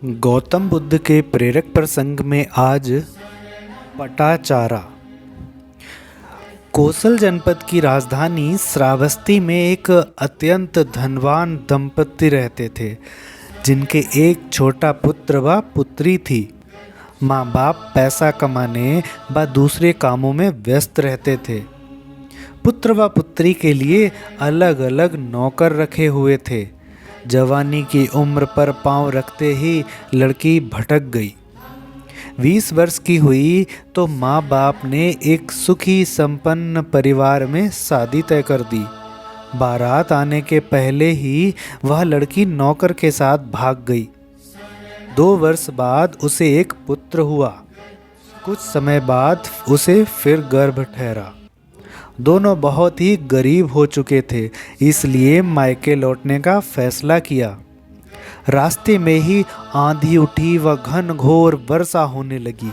गौतम बुद्ध के प्रेरक प्रसंग में आज पटाचारा। कोसल जनपद की राजधानी श्रावस्ती में एक अत्यंत धनवान दंपति रहते थे, जिनके एक छोटा पुत्र व पुत्री थी। माँ बाप पैसा कमाने व दूसरे कामों में व्यस्त रहते थे। पुत्र व पुत्री के लिए अलग अलग नौकर रखे हुए थे। जवानी की उम्र पर पांव रखते ही लड़की भटक गई। 20 वर्ष की हुई तो माँ बाप ने एक सुखी संपन्न परिवार में शादी तय कर दी। बारात आने के पहले ही वह लड़की नौकर के साथ भाग गई। 2 वर्ष बाद उसे एक पुत्र हुआ। कुछ समय बाद उसे फिर गर्भ ठहरा। दोनों बहुत ही गरीब हो चुके थे, इसलिए मायके लौटने का फैसला किया। रास्ते में ही आंधी उठी व घनघोर वर्षा होने लगी।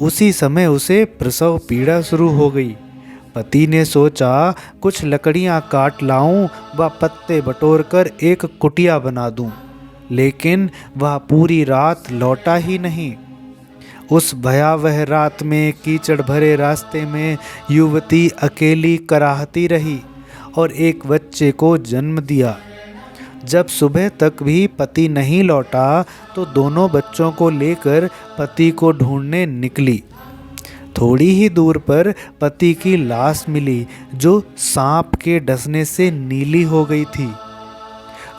उसी समय उसे प्रसव पीड़ा शुरू हो गई। पति ने सोचा कुछ लकड़ियां काट लाऊं व पत्ते बटोरकर एक कुटिया बना दूं, लेकिन वह पूरी रात लौटा ही नहीं। उस भयावह रात में कीचड़ भरे रास्ते में युवती अकेली कराहती रही और एक बच्चे को जन्म दिया। जब सुबह तक भी पति नहीं लौटा तो दोनों बच्चों को लेकर पति को ढूंढने निकली। थोड़ी ही दूर पर पति की लाश मिली, जो सांप के डसने से नीली हो गई थी।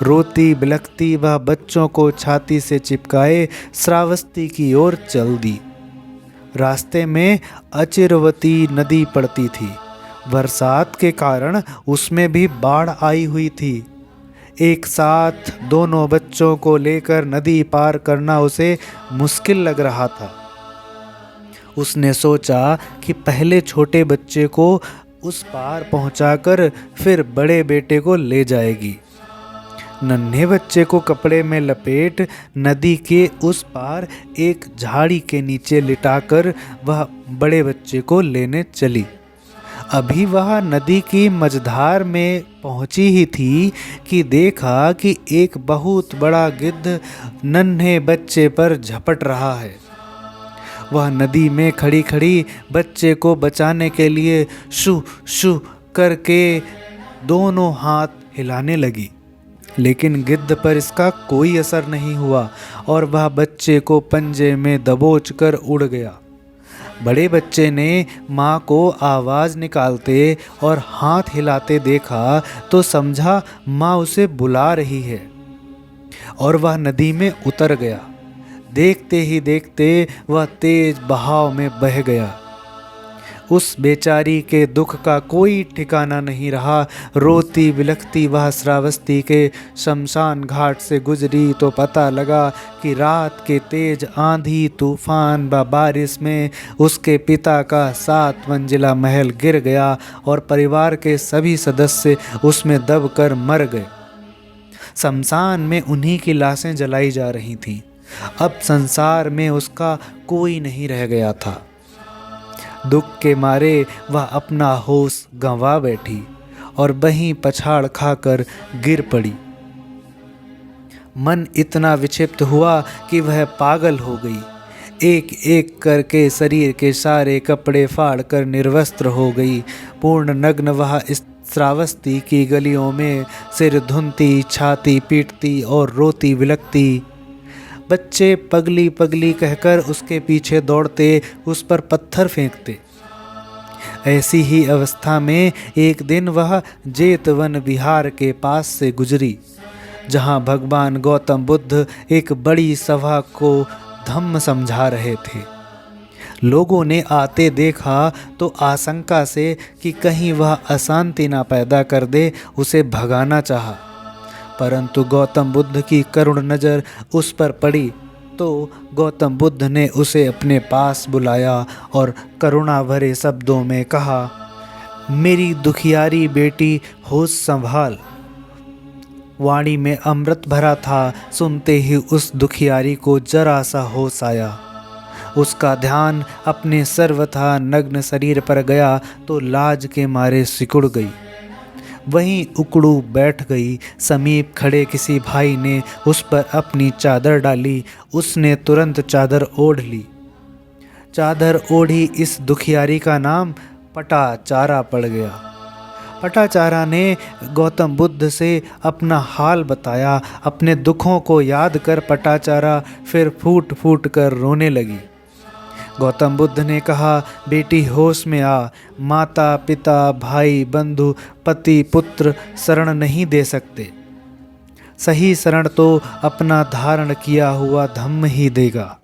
रोती बिलखती वह बच्चों को छाती से चिपकाए श्रावस्ती की ओर चल दी। रास्ते में अचिरवती नदी पड़ती थी। बरसात के कारण उसमें भी बाढ़ आई हुई थी। एक साथ दोनों बच्चों को लेकर नदी पार करना उसे मुश्किल लग रहा था। उसने सोचा कि पहले छोटे बच्चे को उस पार पहुंचाकर फिर बड़े बेटे को ले जाएगी। नन्हे बच्चे को कपड़े में लपेट नदी के उस पार एक झाड़ी के नीचे लिटाकर वह बड़े बच्चे को लेने चली। अभी वह नदी की मझधार में पहुंची ही थी कि देखा कि एक बहुत बड़ा गिद्ध नन्हे बच्चे पर झपट रहा है। वह नदी में खड़ी खड़ी बच्चे को बचाने के लिए शू शू करके दोनों हाथ हिलाने लगी, लेकिन गिद्ध पर इसका कोई असर नहीं हुआ और वह बच्चे को पंजे में दबोचकर उड़ गया। बड़े बच्चे ने माँ को आवाज़ निकालते और हाथ हिलाते देखा तो समझा माँ उसे बुला रही है और वह नदी में उतर गया। देखते ही देखते वह तेज बहाव में बह गया। उस बेचारी के दुख का कोई ठिकाना नहीं रहा। रोती बिलखती वह श्रावस्ती के शमशान घाट से गुजरी तो पता लगा कि रात के तेज आंधी तूफान व बारिश में उसके पिता का 7 मंजिला महल गिर गया और परिवार के सभी सदस्य उसमें दबकर मर गए। शमशान में उन्हीं की लाशें जलाई जा रही थीं। अब संसार में उसका कोई नहीं रह गया था। दुख के मारे वह अपना होश गंवा बैठी और वहीं पछाड़ खाकर गिर पड़ी। मन इतना विक्षिप्त हुआ कि वह पागल हो गई। एक एक करके शरीर के सारे कपड़े फाड़कर निर्वस्त्र हो गई। पूर्ण नग्न वह इस श्रावस्ती की गलियों में सिर धुनती, छाती पीटती और रोती बिलखती। बच्चे पगली पगली कहकर उसके पीछे दौड़ते, उस पर पत्थर फेंकते। ऐसी ही अवस्था में एक दिन वह जेतवन विहार के पास से गुजरी, जहाँ भगवान गौतम बुद्ध एक बड़ी सभा को धम्म समझा रहे थे। लोगों ने आते देखा तो आशंका से कि कहीं वह अशांति ना पैदा कर दे उसे भगाना चाहा, परंतु गौतम बुद्ध की करुण नज़र उस पर पड़ी तो गौतम बुद्ध ने उसे अपने पास बुलाया और करुणा भरे शब्दों में कहा, मेरी दुखियारी बेटी होश संभाल। वाणी में अमृत भरा था। सुनते ही उस दुखियारी को जरा सा होश आया। उसका ध्यान अपने सर्वथा नग्न शरीर पर गया तो लाज के मारे सिकुड़ गई। वहीं उकड़ू बैठ गई। समीप खड़े किसी भाई ने उस पर अपनी चादर डाली। उसने तुरंत चादर ओढ़ ली। चादर ओढ़ी इस दुखियारी का नाम पटाचारा पड़ गया। पटाचारा ने गौतम बुद्ध से अपना हाल बताया। अपने दुखों को याद कर पटाचारा फिर फूट फूट कर रोने लगी। गौतम बुद्ध ने कहा, बेटी होश में आ। माता पिता भाई बंधु पति पुत्र शरण नहीं दे सकते। सही शरण तो अपना धारण किया हुआ धम्म ही देगा।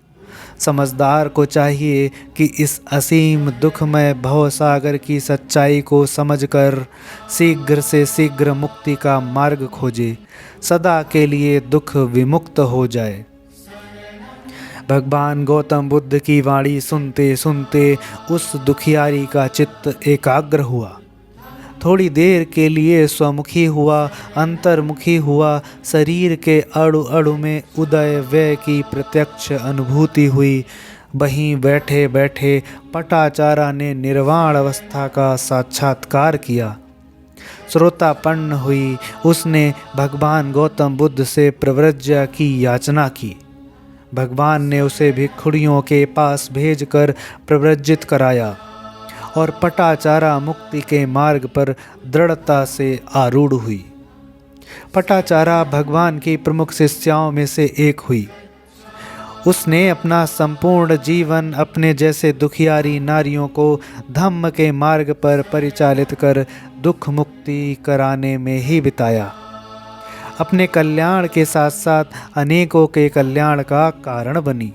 समझदार को चाहिए कि इस असीम दुखमय भवसागर की सच्चाई को समझकर शीघ्र से शीघ्र मुक्ति का मार्ग खोजे, सदा के लिए दुख विमुक्त हो जाए। भगवान गौतम बुद्ध की वाणी सुनते सुनते उस दुखियारी का चित्त एकाग्र हुआ। थोड़ी देर के लिए स्वमुखी हुआ, अंतर्मुखी हुआ। शरीर के अणु अणु में उदय व्यय की प्रत्यक्ष अनुभूति हुई। वहीं बैठे बैठे पटाचारा ने निर्वाण अवस्था का साक्षात्कार किया। श्रोतापन्न हुई। उसने भगवान गौतम बुद्ध से प्रव्रज्या की याचना की। भगवान ने उसे भिक्षुणियों के पास भेजकर प्रव्रजित कराया और पटाचारा मुक्ति के मार्ग पर दृढ़ता से आरूढ़ हुई। पटाचारा भगवान की प्रमुख शिष्याओं में से एक हुई। उसने अपना संपूर्ण जीवन अपने जैसे दुखियारी नारियों को धम्म के मार्ग पर परिचालित कर दुख मुक्ति कराने में ही बिताया। अपने कल्याण के साथ साथ अनेकों के कल्याण का कारण बनी।